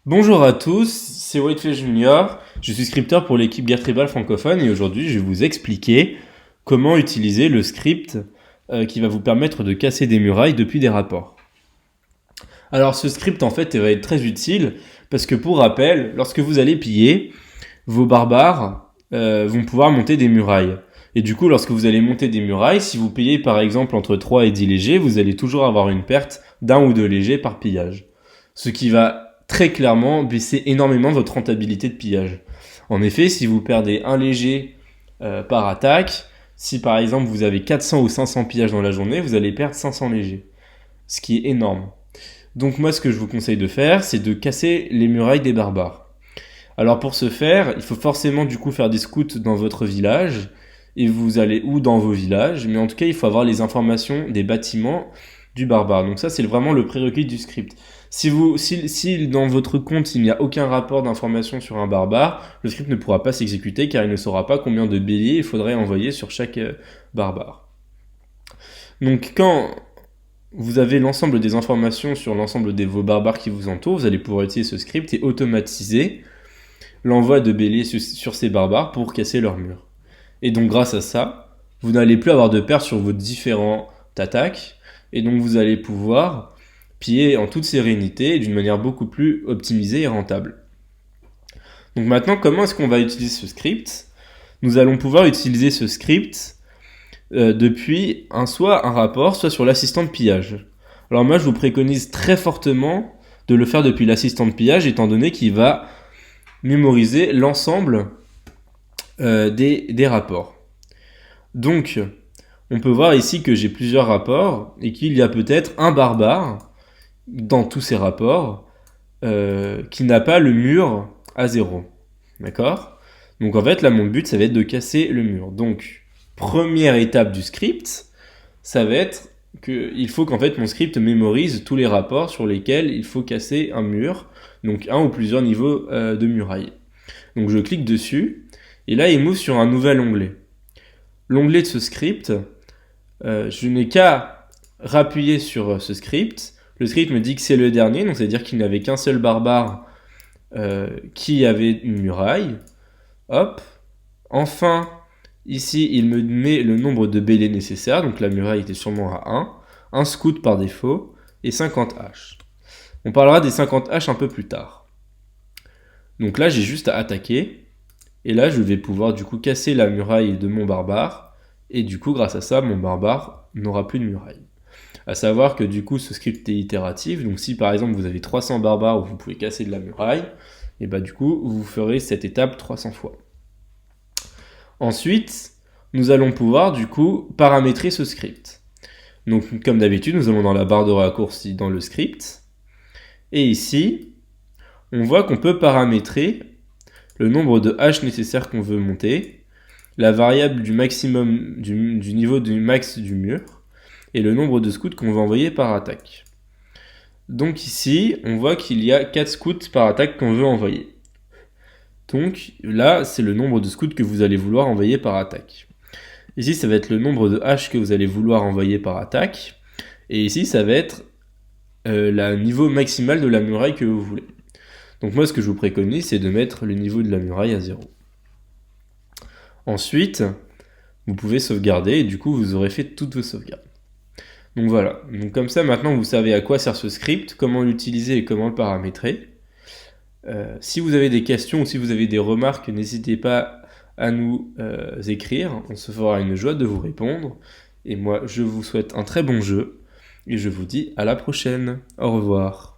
Bonjour à tous, c'est Whiteface Junior, je suis scripteur pour l'équipe Guerre Tribal francophone et aujourd'hui je vais vous expliquer comment utiliser le script qui va vous permettre de casser des murailles depuis des rapports. Alors ce script en fait va être très utile parce que pour rappel, lorsque vous allez piller, vos barbares vont pouvoir monter des murailles. Et du coup lorsque vous allez monter des murailles, si vous pillez par exemple entre 3 et 10 légers, vous allez toujours avoir une perte d'un ou deux légers par pillage. Ce qui va très clairement baisser énormément votre rentabilité de pillage. En effet, si vous perdez un léger par attaque, si par exemple vous avez 400 ou 500 pillages dans la journée, vous allez perdre 500 légers, ce qui est énorme. Donc moi ce que je vous conseille de faire, c'est de casser les murailles des barbares. Alors pour ce faire, il faut forcément du coup faire des scouts dans votre village, et vous allez ou dans vos villages, mais en tout cas il faut avoir les informations des bâtiments du barbare. Donc ça c'est vraiment le prérequis du script. Si dans votre compte il n'y a aucun rapport d'information sur un barbare, le script ne pourra pas s'exécuter car il ne saura pas combien de béliers il faudrait envoyer sur chaque barbare. Donc quand vous avez l'ensemble des informations sur l'ensemble de vos barbares qui vous entourent, vous allez pouvoir utiliser ce script et automatiser l'envoi de béliers sur ces barbares pour casser leur mur. Et donc grâce à ça, vous n'allez plus avoir de pertes sur vos différentes attaques, et donc vous allez pouvoir piller en toute sérénité et d'une manière beaucoup plus optimisée et rentable. Donc maintenant, comment est-ce qu'on va utiliser ce script? Nous allons pouvoir utiliser ce script depuis soit un rapport, soit sur l'assistant de pillage. Alors moi, je vous préconise très fortement de le faire depuis l'assistant de pillage, étant donné qu'il va mémoriser l'ensemble des rapports. Donc, on peut voir ici que j'ai plusieurs rapports et qu'il y a peut-être un barbare dans tous ces rapports qui n'a pas le mur à 0. D'accord? Donc en fait, là, mon but, ça va être de casser le mur. Donc, première étape du script, ça va être qu'il faut qu'en fait mon script mémorise tous les rapports sur lesquels il faut casser un mur, donc un ou plusieurs niveaux de muraille. Donc je clique dessus, et là il m'ouvre sur un nouvel onglet. L'onglet de ce script, je n'ai qu'à rappuyer sur ce script. Le script me dit que c'est le dernier, donc c'est-à-dire qu'il n'y avait qu'un seul barbare qui avait une muraille. Hop. Enfin, ici, il me met le nombre de bélets nécessaires, donc la muraille était sûrement à 1 scout par défaut, et 50 haches. On parlera des 50 haches un peu plus tard. Donc là, j'ai juste à attaquer, et là, je vais pouvoir du coup casser la muraille de mon barbare, et du coup, grâce à ça, mon barbare n'aura plus de muraille. À savoir que du coup, ce script est itératif, donc si par exemple vous avez 300 barbares où vous pouvez casser de la muraille, et bah du coup, vous ferez cette étape 300 fois. Ensuite, nous allons pouvoir du coup paramétrer ce script. Donc comme d'habitude, nous allons dans la barre de raccourci dans le script, et ici, on voit qu'on peut paramétrer le nombre de haches nécessaires qu'on veut monter, la variable du maximum du niveau du max du mur, et le nombre de scouts qu'on va envoyer par attaque. Donc ici, on voit qu'il y a 4 scouts par attaque qu'on veut envoyer. Donc là, c'est le nombre de scouts que vous allez vouloir envoyer par attaque. Ici, ça va être le nombre de haches que vous allez vouloir envoyer par attaque. Et ici, ça va être le niveau maximal de la muraille que vous voulez. Donc moi, ce que je vous préconise, c'est de mettre le niveau de la muraille à 0. Ensuite, vous pouvez sauvegarder et du coup, vous aurez fait toutes vos sauvegardes. Donc voilà, donc comme ça maintenant vous savez à quoi sert ce script, comment l'utiliser et comment le paramétrer. Si vous avez des questions ou si vous avez des remarques, n'hésitez pas à nous écrire, on se fera une joie de vous répondre. Et moi je vous souhaite un très bon jeu et je vous dis à la prochaine, au revoir.